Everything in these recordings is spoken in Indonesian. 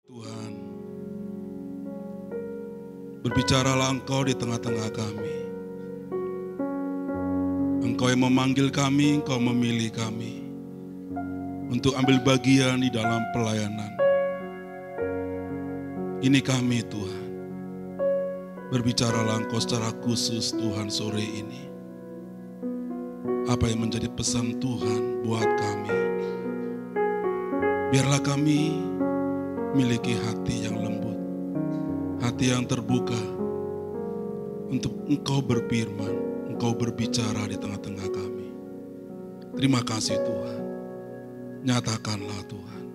Tuhan, berbicaralah Engkau di tengah-tengah kami. Engkau yang memanggil kami, Engkau memilih kami untuk ambil bagian di dalam pelayanan. Ini kami Tuhan, berbicaralah Engkau secara khusus Tuhan sore ini. Apa yang menjadi pesan Tuhan buat kami? Biarlah kami miliki hati yang lembut, hati yang terbuka untuk Engkau berfirman, Engkau berbicara di tengah-tengah kami. Terima kasih Tuhan. Nyatakanlah Tuhan.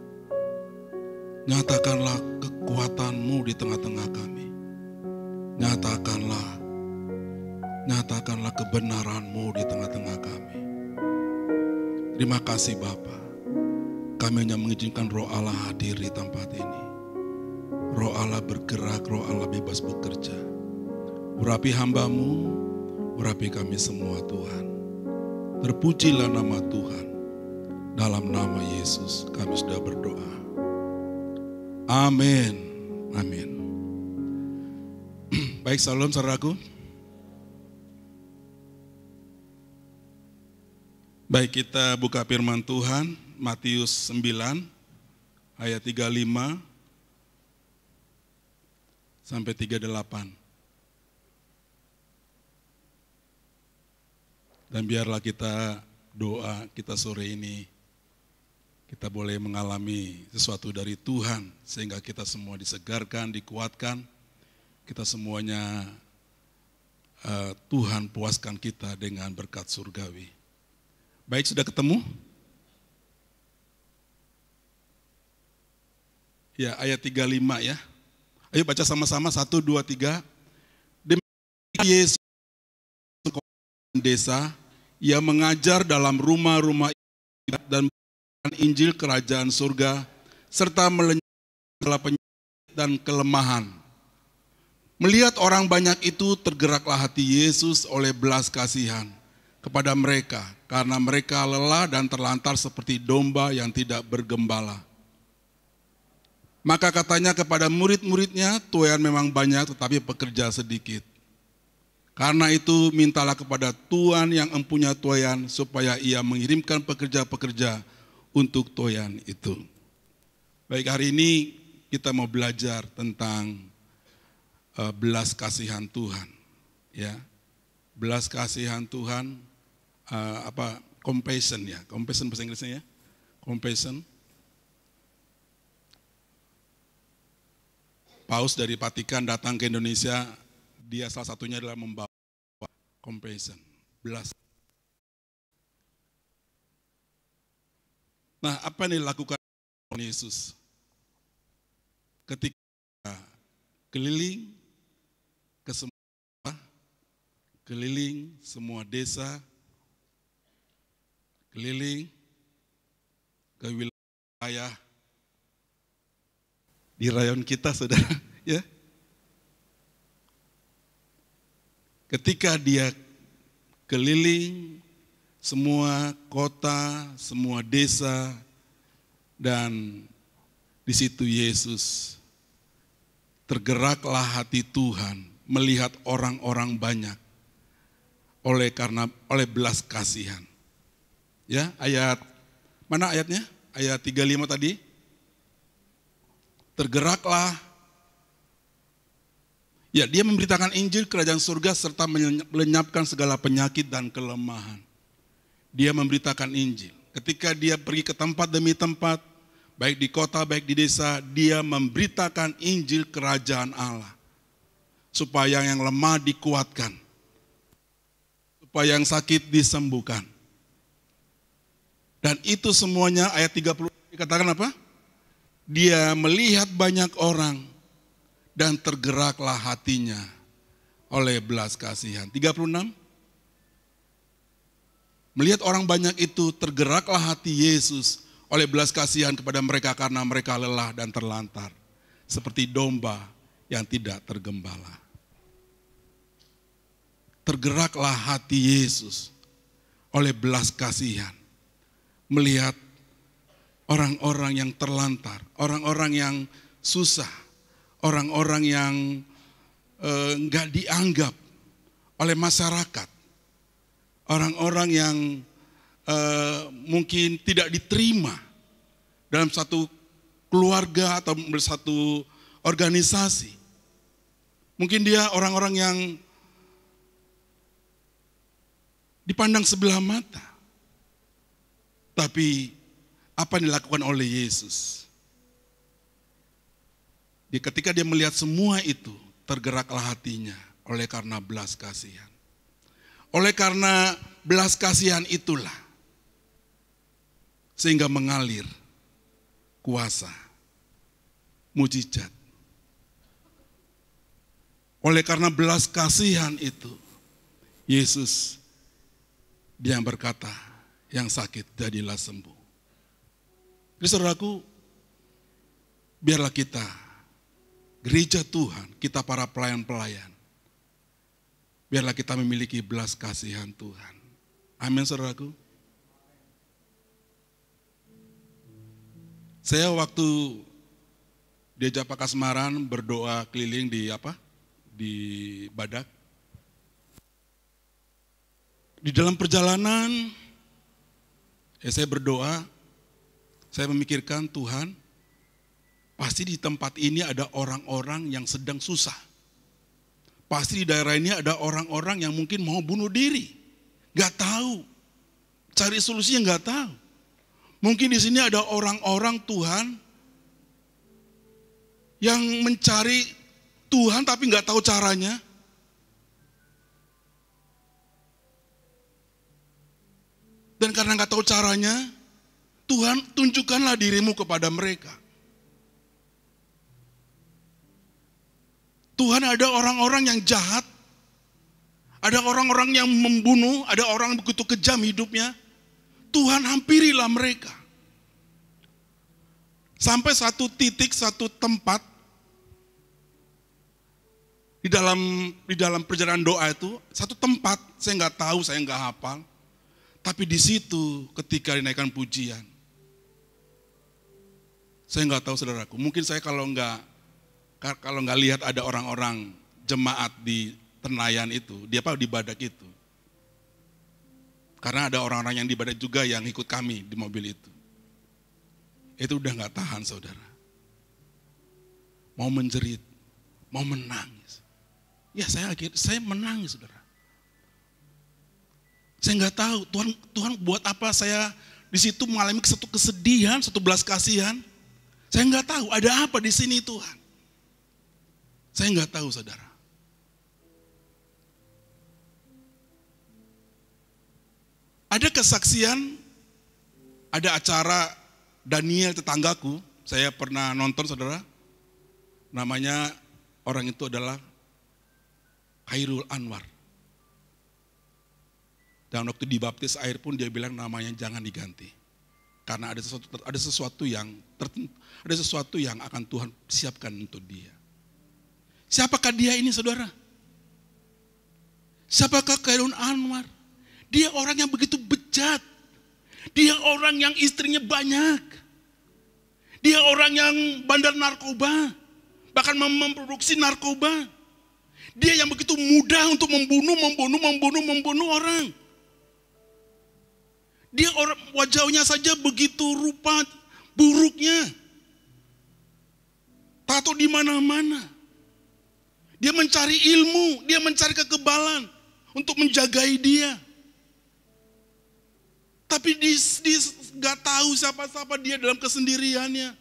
Nyatakanlah kekuatan-Mu di tengah-tengah kami. Nyatakanlah kebenaran-Mu di tengah-tengah kami. Terima kasih Bapa. Kami hanya mengizinkan Roh Allah hadir di tempat ini. Roh Allah bergerak, Roh Allah bebas bekerja. Urapi hamba-Mu, urapi kami semua Tuhan. Terpujilah nama Tuhan. Dalam nama Yesus kami sudah berdoa. Amin. Amin. Baik, salam saudaraku. Baik, kita buka firman Tuhan. Matius 9 ayat 35 sampai 38. Dan biarlah kita doa kita sore ini, kita boleh mengalami sesuatu dari Tuhan sehingga kita semua disegarkan, dikuatkan, kita semuanya Tuhan puaskan kita dengan berkat surgawi. Baik, sudah ketemu? Ya, ayat 35 ya. Ayo baca sama-sama, 1, 2, 3. Demikian Yesus ke desa, ia mengajar dalam rumah-rumah ibadat dan memberitakan Injil kerajaan surga, serta melenyapkan segala penyakit dan kelemahan. Melihat orang banyak itu, tergeraklah hati Yesus oleh belas kasihan kepada mereka, karena mereka lelah dan terlantar seperti domba yang tidak bergembala. Maka katanya kepada murid-muridnya, tuaian memang banyak tetapi pekerja sedikit. Karena itu mintalah kepada Tuhan yang empunya tuaian supaya ia mengirimkan pekerja-pekerja untuk tuaian itu. Baik, hari ini kita mau belajar tentang belas kasihan Tuhan. Ya, belas kasihan Tuhan, compassion ya, compassion bahasa Inggrisnya ya, compassion. Paus dari Vatikan datang ke Indonesia, dia salah satunya adalah membawa compassion, belas. Nah, apa yang dilakukan Yesus? Ketika keliling ke semua desa, keliling ke wilayah di rayon kita, saudara, ya. Ketika dia keliling semua kota, semua desa, dan di situ Yesus tergeraklah hati Tuhan melihat orang-orang banyak oleh belas kasihan. Ya, ayat mana ayatnya? Ayat 35 tadi. Tergeraklah, ya, dia memberitakan Injil kerajaan surga serta melenyapkan segala penyakit dan kelemahan. Dia memberitakan Injil. Ketika dia pergi ke tempat demi tempat, baik di kota, baik di desa, dia memberitakan Injil kerajaan Allah. Supaya yang lemah dikuatkan. Supaya yang sakit disembuhkan. Dan itu semuanya ayat 30 dikatakan apa? Dia melihat banyak orang dan tergeraklah hatinya oleh belas kasihan. 36. Melihat orang banyak itu, tergeraklah hati Yesus oleh belas kasihan kepada mereka karena mereka lelah dan terlantar. Seperti domba yang tidak tergembala. Tergeraklah hati Yesus oleh belas kasihan. Melihat orang-orang yang terlantar, orang-orang yang susah, orang-orang yang nggak dianggap oleh masyarakat, orang-orang yang mungkin tidak diterima dalam satu keluarga atau satu organisasi. Mungkin dia orang-orang yang dipandang sebelah mata. Tapi apa yang dilakukan oleh Yesus? Ketika dia melihat semua itu, tergeraklah hatinya oleh karena belas kasihan. Oleh karena belas kasihan itulah, sehingga mengalir kuasa, mujizat. Oleh karena belas kasihan itu, Yesus dia yang berkata, yang sakit jadilah sembuh. Jadi saudaraku, biarlah kita, gereja Tuhan, kita para pelayan-pelayan, biarlah kita memiliki belas kasihan Tuhan. Amin saudaraku. Saya waktu diajak Pak Kasmaran berdoa keliling di Badak. Di dalam perjalanan, saya berdoa, saya memikirkan Tuhan, pasti di tempat ini ada orang-orang yang sedang susah. Pasti di daerah ini ada orang-orang yang mungkin mau bunuh diri. Gak tahu, cari solusinya gak tahu. Mungkin di sini ada orang-orang Tuhan yang mencari Tuhan tapi gak tahu caranya. Dan karena gak tahu caranya, Tuhan tunjukkanlah dirimu kepada mereka. Tuhan, ada orang-orang yang jahat, ada orang-orang yang membunuh, ada orang begitu kejam hidupnya. Tuhan hampirilah mereka. Sampai satu titik, satu tempat, di dalam perjalanan doa itu, satu tempat, saya nggak tahu, saya nggak hafal. Tapi di situ ketika dinaikkan pujian, saya nggak tahu saudaraku. Mungkin saya kalau nggak lihat ada orang-orang jemaat di Tenayan itu, di Badak itu. Karena ada orang-orang yang di Badak juga yang ikut kami di mobil itu. Itu udah nggak tahan saudara. Mau menjerit, mau menangis. Ya saya menangis saudara. Saya nggak tahu Tuhan buat apa saya di situ mengalami satu kesedihan, satu belas kasihan. Saya nggak tahu ada apa di sini Tuhan. Saya nggak tahu saudara. Ada kesaksian, ada acara Daniel tetanggaku, saya pernah nonton saudara. Namanya orang itu adalah Khairul Anwar. Dan waktu dibaptis air pun dia bilang namanya jangan diganti. Karena ada sesuatu yang akan Tuhan siapkan untuk dia. Siapakah dia ini saudara? Siapakah Khairul Anwar? Dia orang yang begitu bejat. Dia orang yang istrinya banyak. Dia orang yang bandar narkoba. Bahkan memproduksi narkoba. Dia yang begitu mudah untuk membunuh orang. Dia wajahnya saja begitu rupa buruknya. Tato di mana-mana. Dia mencari ilmu, dia mencari kekebalan untuk menjagai dia. Tapi dia gak tahu siapa-siapa dia dalam kesendiriannya.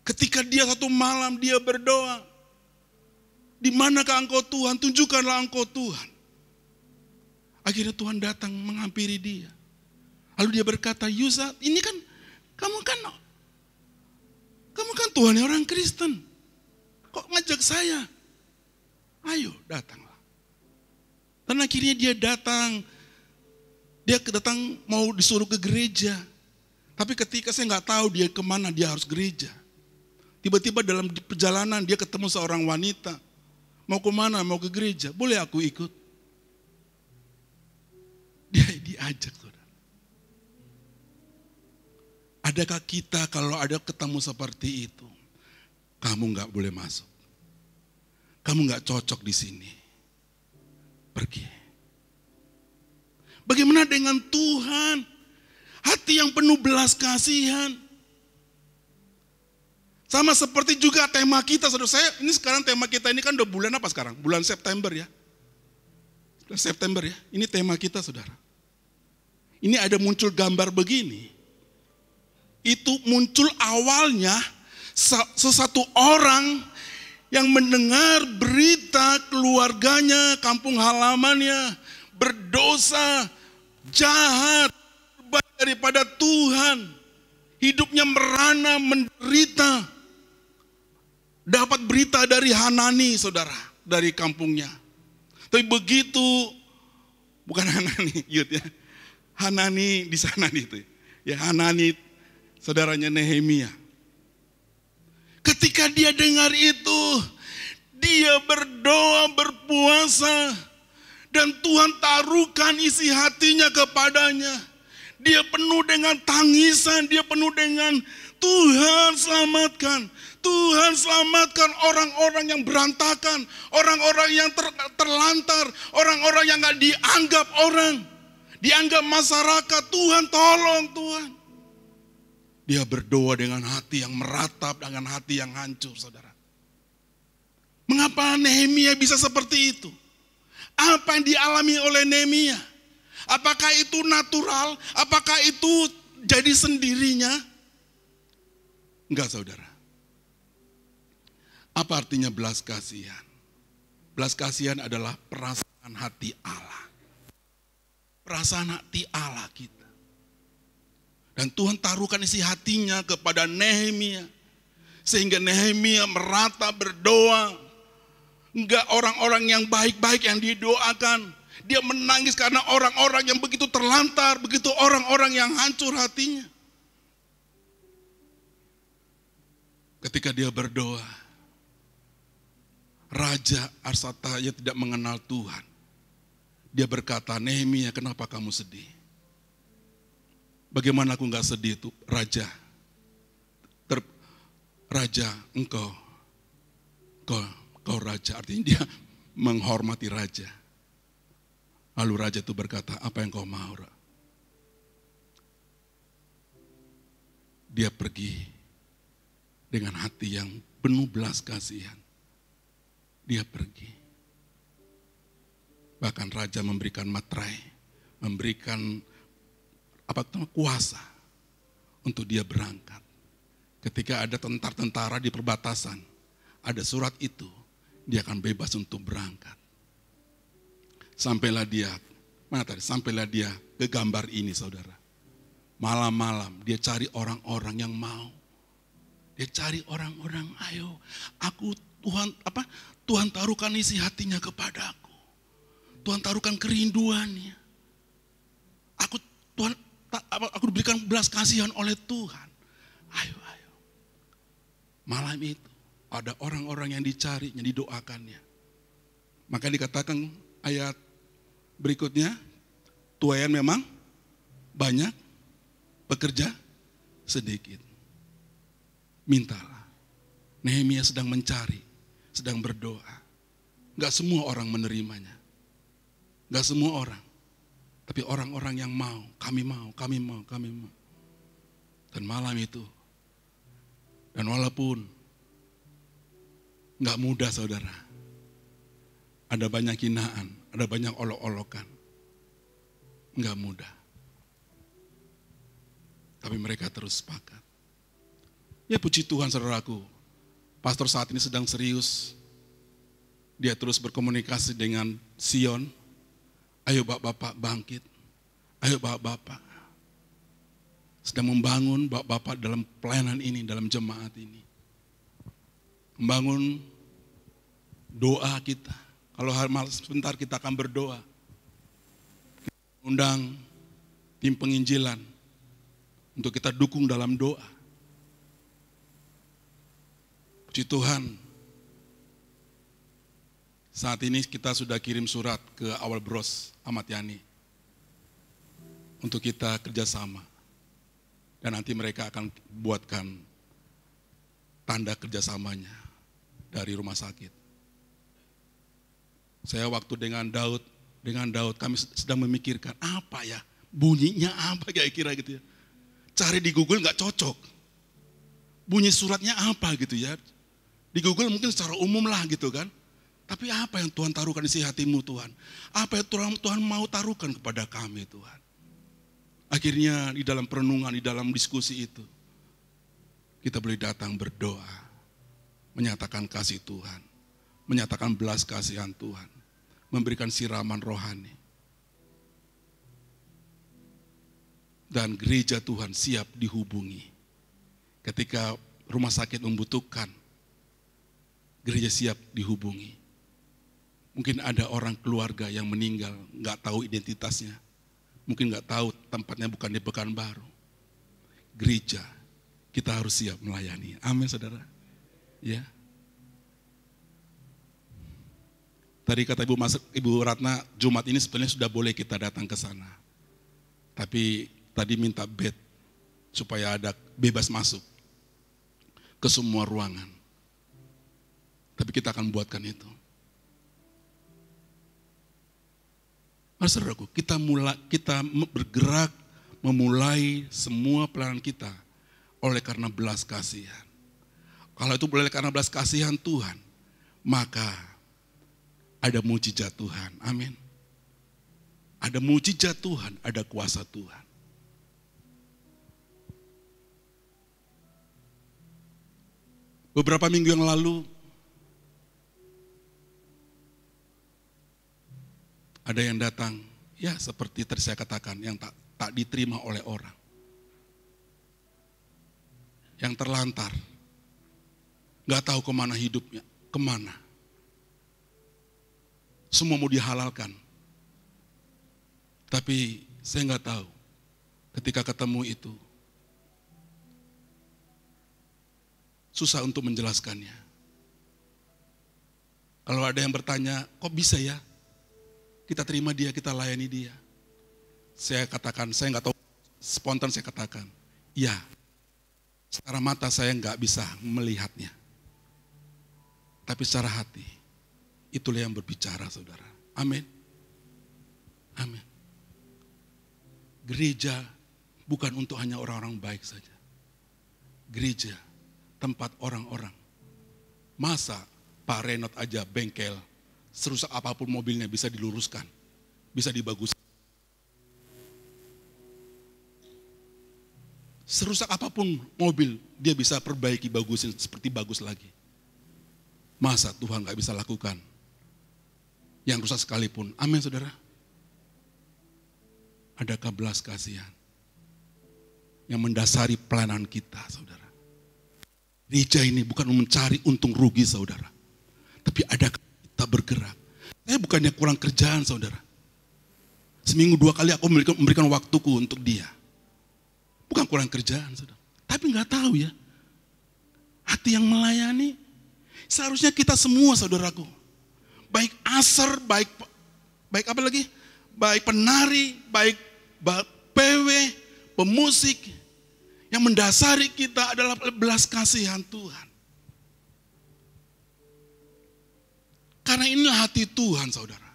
Ketika dia satu malam dia berdoa, di manakah engkau Tuhan? Tunjukkanlah engkau Tuhan. Akhirnya Tuhan datang menghampiri dia. Lalu dia berkata, Yusa, ini kan kamu kan Tuhan orang Kristen. Kok ngajak saya? Ayo datanglah. Dan akhirnya dia datang. Dia datang mau disuruh ke gereja. Tapi ketika saya nggak tahu dia kemana dia harus gereja. Tiba-tiba dalam perjalanan dia ketemu seorang wanita. Mau kemana? Mau ke gereja. Boleh aku ikut? Dia diajak saudara. Adakah kita kalau ada ketemu seperti itu? kamu nggak boleh masuk. Kamu nggak cocok di sini. Pergi. Bagaimana dengan Tuhan? Hati yang penuh belas kasihan. Sama seperti juga tema kita, saudara. Ini sekarang tema kita ini kan udah bulan apa sekarang? Bulan September ya. September ya. Ini tema kita, saudara. Ini ada muncul gambar begini. Itu muncul awalnya sesuatu orang yang mendengar berita keluarganya, kampung halamannya berdosa, jahat, daripada Tuhan, hidupnya merana, menderita. Dapat berita dari Hanani, saudara, dari kampungnya. Tapi begitu, bukan Hanani, Yud ya, Hanani di sana itu, ya Hanani, saudaranya Nehemia. Ketika dia dengar itu, dia berdoa, berpuasa, dan Tuhan taruhkan isi hatinya kepadanya. Dia penuh dengan tangisan, dia penuh dengan Tuhan selamatkan. Tuhan selamatkan orang-orang yang berantakan, orang-orang yang terlantar, orang-orang yang gak dianggap orang, dianggap masyarakat. Tuhan tolong Tuhan. Dia berdoa dengan hati yang meratap, dengan hati yang hancur, saudara. Mengapa Nehemia bisa seperti itu? Apa yang dialami oleh Nehemia? Apakah itu natural? Apakah itu jadi sendirinya? Enggak, saudara. Apa artinya belas kasihan? Belas kasihan adalah perasaan hati Allah. Perasaan hati Allah kita. Dan Tuhan taruhkan isi hatinya kepada Nehemia. Sehingga Nehemia merata berdoa. Enggak orang-orang yang baik-baik yang didoakan. Dia menangis karena orang-orang yang begitu terlantar, begitu orang-orang yang hancur hatinya. Ketika dia berdoa, Raja Arsataya tidak mengenal Tuhan. Dia berkata, Nehemia, kenapa kamu sedih? Bagaimana aku gak sedih itu, Raja? Raja, engkau Raja, artinya dia menghormati Raja. Lalu Raja itu berkata, apa yang kau mau? Dia pergi dengan hati yang penuh belas kasihan. Dia pergi. Bahkan Raja memberikan materai, memberikan kuasa untuk dia berangkat. Ketika ada tentara di perbatasan, ada surat itu, dia akan bebas untuk berangkat. Sampailah dia ke gambar ini, saudara. Malam-malam dia cari orang-orang yang mau. Dia cari orang-orang, ayo, Tuhan taruhkan isi hatinya kepadaku. Tuhan taruhkan kerinduannya. Aku diberikan belas kasihan oleh Tuhan. Ayo. Malam itu ada orang-orang yang dicari, yang didoakannya. Maka dikatakan ayat berikutnya, tuaian memang banyak, pekerja sedikit. Mintalah. Nehemia sedang mencari, sedang berdoa. Gak semua orang menerimanya. Gak semua orang. Tapi orang-orang yang mau, kami mau. Dan malam itu, dan walaupun gak mudah, saudara, ada banyak hinaan, ada banyak olok-olokan. Enggak mudah. Tapi mereka terus sepakat. Ya puji Tuhan, saudaraku. Pastor saat ini sedang serius. Dia terus berkomunikasi dengan Sion. Ayo bapak-bapak bangkit. Ayo bapak-bapak. Sedang membangun bapak-bapak dalam pelayanan ini, dalam jemaat ini. Membangun doa kita. Kalau sebentar kita akan berdoa. Undang tim penginjilan untuk kita dukung dalam doa. Puji Tuhan. Saat ini kita sudah kirim surat ke Awal Bros Ahmad Yani untuk kita kerjasama. Dan nanti mereka akan buatkan tanda kerjasamanya dari rumah sakit. Saya waktu dengan Daud kami sedang memikirkan apa ya, bunyinya apa kira-kira gitu ya. Cari di Google nggak cocok. Bunyi suratnya apa gitu ya. Di Google mungkin secara umum lah gitu kan. Tapi apa yang Tuhan taruhkan di isi hatimu Tuhan? Apa yang Tuhan mau taruhkan kepada kami Tuhan? Akhirnya di dalam perenungan, di dalam diskusi itu, kita boleh datang berdoa, menyatakan kasih Tuhan, menyatakan belas kasihan Tuhan, memberikan siraman rohani. Dan gereja Tuhan siap dihubungi. Ketika rumah sakit membutuhkan, gereja siap dihubungi. Mungkin ada orang keluarga yang meninggal, nggak tahu identitasnya. Mungkin nggak tahu tempatnya bukan di Pekanbaru. Gereja, kita harus siap melayani. Amin saudara. Ya. Tadi kata Ibu Ratna, Jumat ini sebenarnya sudah boleh kita datang ke sana. Tapi tadi minta bed supaya ada bebas masuk ke semua ruangan. Tapi kita akan buatkan itu. Saudaraku, kita bergerak memulai semua pelayanan kita oleh karena belas kasihan. Kalau itu boleh karena belas kasihan Tuhan, maka ada mujizat Tuhan. Amin. Ada mujizat Tuhan, ada kuasa Tuhan. Beberapa minggu yang lalu, ada yang datang, ya seperti tadi saya katakan, yang tak diterima oleh orang. Yang terlantar, gak tahu kemana hidupnya, kemana. Semua mau dihalalkan. Tapi saya gak tahu, ketika ketemu itu, susah untuk menjelaskannya. Kalau ada yang bertanya, kok bisa ya? Kita terima dia, kita layani dia. Saya katakan, saya nggak tahu, spontan saya katakan, ya, secara mata saya nggak bisa melihatnya. Tapi secara hati, itulah yang berbicara saudara. Amin. Amin. Gereja bukan untuk hanya orang-orang baik saja. Gereja, tempat orang-orang. Masa Pak Renot aja bengkel, serusak apapun mobilnya bisa diluruskan, bisa dibaguskan. Serusak apapun mobil, dia bisa perbaiki, bagusin seperti bagus lagi. Masa Tuhan gak bisa lakukan yang rusak sekalipun? Amin saudara. Adakah belas kasihan yang mendasari pelayanan kita saudara? Gereja ini bukan mencari untung rugi saudara, tapi adakah kita bergerak? Saya bukannya kurang kerjaan saudara. Seminggu 2 kali aku memberikan waktuku untuk dia. Bukan kurang kerjaan saudara. Tapi gak tahu ya, hati yang melayani, seharusnya kita semua saudaraku. Baik asar, baik apa lagi? Baik penari, baik PW, pemusik. Yang mendasari kita adalah belas kasihan Tuhan. Karena inilah hati Tuhan saudara.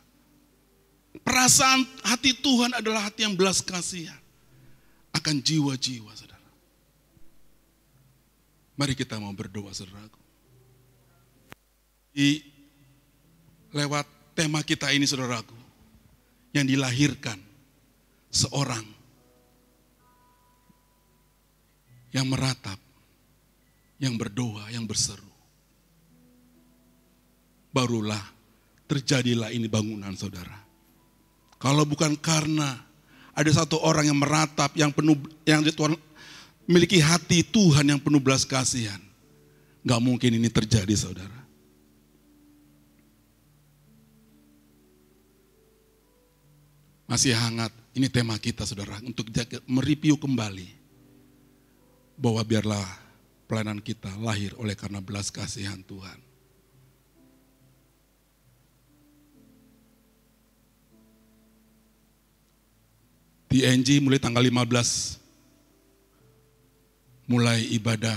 Perasaan hati Tuhan adalah hati yang belas kasihan akan jiwa-jiwa saudara. Mari kita mau berdoa saudaraku. Lewat tema kita ini saudaraku, yang dilahirkan seorang yang meratap, yang berdoa, yang berseru. Barulah terjadilah ini bangunan saudara. Kalau bukan karena ada satu orang yang meratap, yang penuh, yang Tuhan memiliki hati Tuhan yang penuh belas kasihan, gak mungkin ini terjadi saudara. Masih hangat, ini tema kita saudara, untuk mereview kembali bahwa biarlah pelayanan kita lahir oleh karena belas kasihan Tuhan. Di NG mulai tanggal 15, mulai ibadah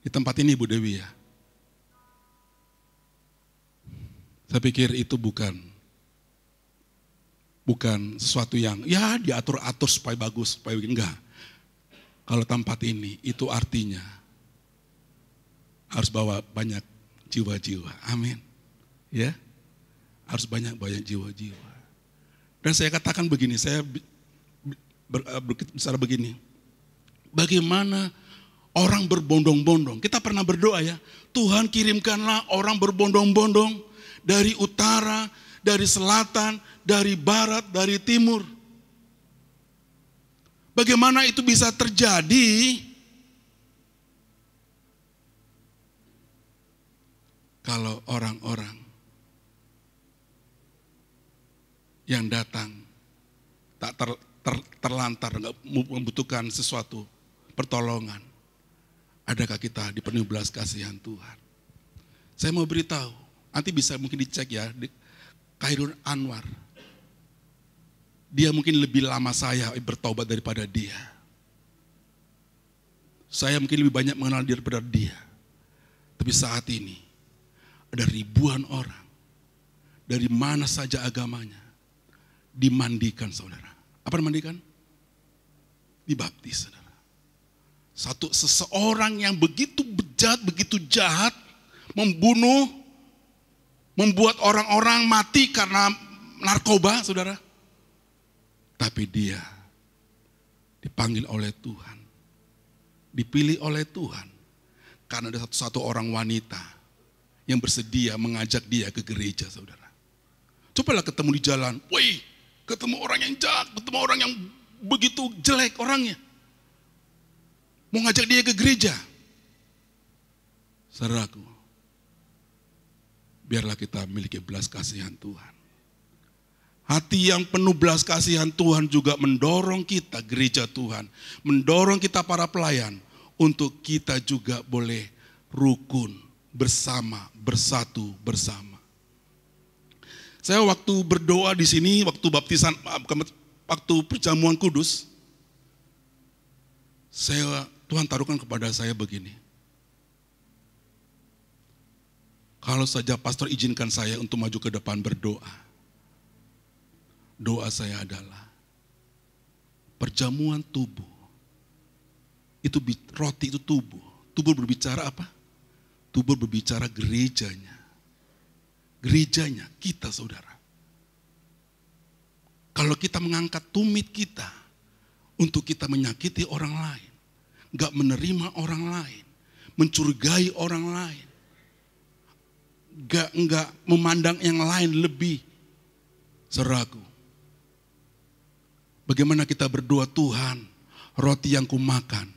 Di tempat ini Bu Dewi ya. Saya pikir itu bukan sesuatu yang ya diatur-atur supaya bagus, supaya enggak. Kalau tempat ini itu artinya harus bawa banyak jiwa-jiwa. Amin. Ya. Harus banyak jiwa-jiwa. Dan saya katakan begini, saya berbicara begini. Bagaimana orang berbondong-bondong. Kita pernah berdoa ya, Tuhan kirimkanlah orang berbondong-bondong dari utara, dari selatan, dari barat, dari timur. Bagaimana itu bisa terjadi? Kalau orang-orang yang datang tak terlantar, nggak membutuhkan sesuatu pertolongan. Adakah kita dipenuhi belas kasihan Tuhan? Saya mau beritahu, nanti bisa mungkin dicek ya, Khairul Anwar. Dia mungkin lebih lama saya bertobat daripada dia. Saya mungkin lebih banyak mengenal dia daripada dia. Tapi saat ini, ada ribuan orang, dari mana saja agamanya, dimandikan saudara. Apa dimandikan? Dibaptis saudara. Seseorang yang begitu bejat, begitu jahat, membunuh, membuat orang-orang mati karena narkoba saudara. Tapi dia dipanggil oleh Tuhan, dipilih oleh Tuhan, karena ada satu orang wanita yang bersedia mengajak dia ke gereja saudara. Cobalah ketemu di jalan, wih, ketemu orang yang jahat, ketemu orang yang begitu jelek orangnya. Mau ngajak dia ke gereja. Saudaraku, biarlah kita memiliki belas kasihan Tuhan. Hati yang penuh belas kasihan Tuhan juga mendorong kita gereja Tuhan. Mendorong kita para pelayan untuk kita juga boleh rukun bersama, bersatu bersama. Saya waktu berdoa di sini, waktu baptisan, waktu perjamuan kudus, Tuhan taruhkan kepada saya begini. Kalau saja pastor izinkan saya untuk maju ke depan berdoa. Doa saya adalah perjamuan tubuh. Itu roti itu tubuh. Tubuh berbicara apa? Tubuh berbicara gerejanya. Gerejanya kita saudara. Kalau kita mengangkat tumit kita untuk kita menyakiti orang lain, gak menerima orang lain, mencurigai orang lain, gak memandang yang lain lebih, saudaraku. Bagaimana kita berdoa, Tuhan, roti yang kumakan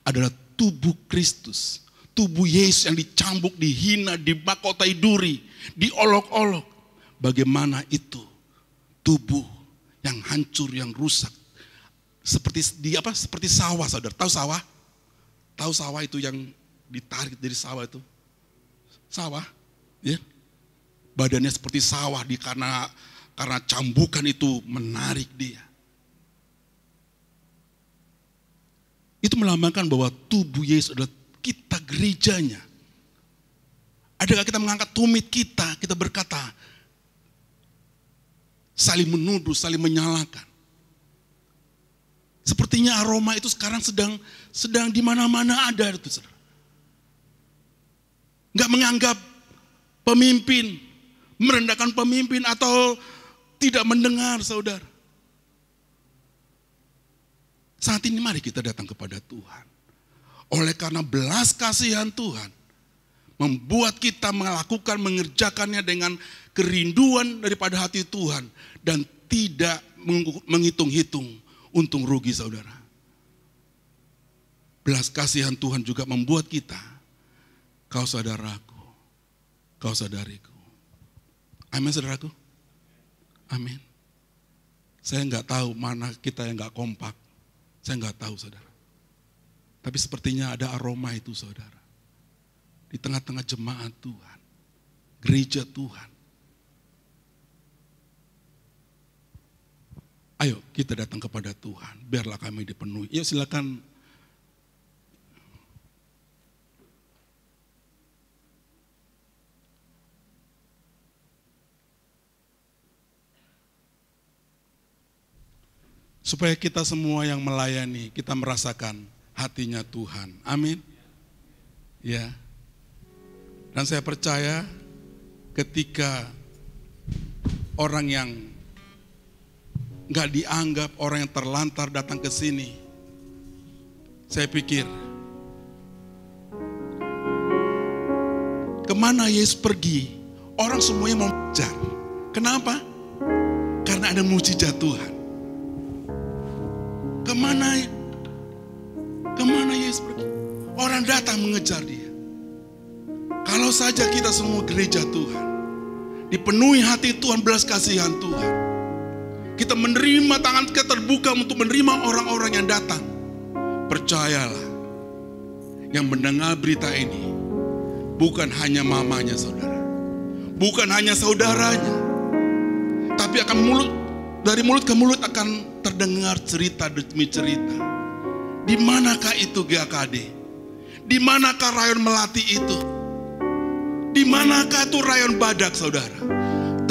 adalah tubuh Kristus. Tubuh Yesus yang dicambuk, dihina, dimakotai duri, diolok-olok. Bagaimana itu tubuh yang hancur, yang rusak. Seperti sawah, saudara. Tahu sawah? Tahu sawah itu yang ditarik dari sawah itu? Sawah, ya. Badannya seperti sawah karena cambukan itu menarik dia. Itu melambangkan bahwa tubuh Yesus adalah kita gerejanya. Adakah kita mengangkat tumit kita berkata, saling menuduh, saling menyalahkan. Sepertinya aroma itu sekarang sedang di mana-mana ada itu, saudara. Enggak menganggap pemimpin, merendahkan pemimpin atau tidak mendengar, saudara. Saat ini mari kita datang kepada Tuhan. Oleh karena belas kasihan Tuhan, membuat kita melakukan, mengerjakannya dengan kerinduan daripada hati Tuhan. Dan tidak menghitung-hitung untung rugi saudara. Belas kasihan Tuhan juga membuat kita, kau saudaraku, kau saudariku. Amin saudaraku. Amin. Saya enggak tahu mana kita yang enggak kompak. Saya enggak tahu saudara. Tapi sepertinya ada aroma itu saudara. Di tengah-tengah jemaat Tuhan. Gereja Tuhan. Ayo kita datang kepada Tuhan. Biarlah kami dipenuhi. Ya silakan. Supaya kita semua yang melayani, kita merasakan hatinya Tuhan. Amin. Ya. Dan saya percaya ketika orang yang gak dianggap, orang yang terlantar datang ke sini, saya pikir, kemana Yesus pergi, orang semuanya mau mengejar. Kenapa? Karena ada mujizat Tuhan. Kemana Yesus pergi? Orang datang mengejar dia. Kalau saja kita semua gereja Tuhan, dipenuhi hati Tuhan, belas kasihan Tuhan, kita menerima, tangan kita terbuka untuk menerima orang-orang yang datang. Percayalah, yang mendengar berita ini bukan hanya mamanya saudara, bukan hanya saudaranya, tapi akan dari mulut ke mulut akan terdengar cerita demi cerita. Di manakah itu GKD? Di manakah rayon Melati itu? Di manakah itu rayon Badak saudara?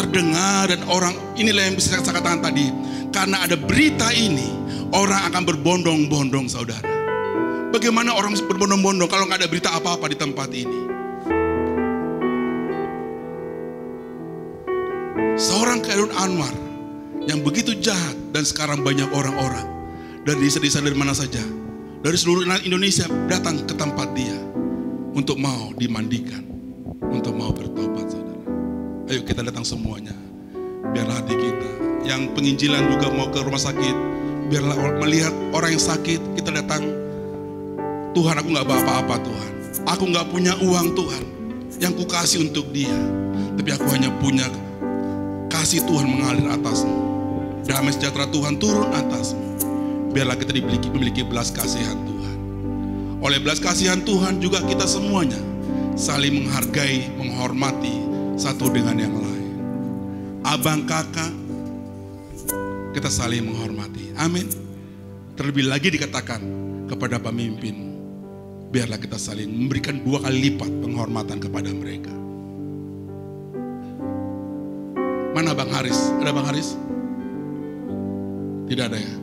Terdengar, dan orang, inilah yang bisa saya katakan tadi, karena ada berita ini, orang akan berbondong-bondong saudara. Bagaimana orang berbondong-bondong kalau nggak ada berita apa-apa di tempat ini? Seorang Khairul Anwar yang begitu jahat, dan sekarang banyak orang-orang dari desa-desa dari mana saja, dari seluruh Indonesia datang ke tempat dia untuk mau dimandikan, untuk mau bertobat saudara. Ayo kita datang semuanya, biarlah hati kita. Yang penginjilan juga mau ke rumah sakit, biarlah melihat orang yang sakit, kita datang. Tuhan, aku gak bawa apa-apa Tuhan, aku gak punya uang Tuhan yang ku kasih untuk dia, tapi aku hanya punya kasih Tuhan mengalir atasmu. Damai sejahtera Tuhan turun atasmu. Biarlah kita memiliki belas kasihan Tuhan. Oleh belas kasihan Tuhan juga kita semuanya saling menghargai, menghormati satu dengan yang lain. Abang, kakak, kita saling menghormati. Amin. Terlebih lagi dikatakan kepada pemimpin, biarlah kita saling memberikan 2 kali lipat penghormatan kepada mereka. Mana Bang Haris? Ada Bang Haris? Tidak ada ya?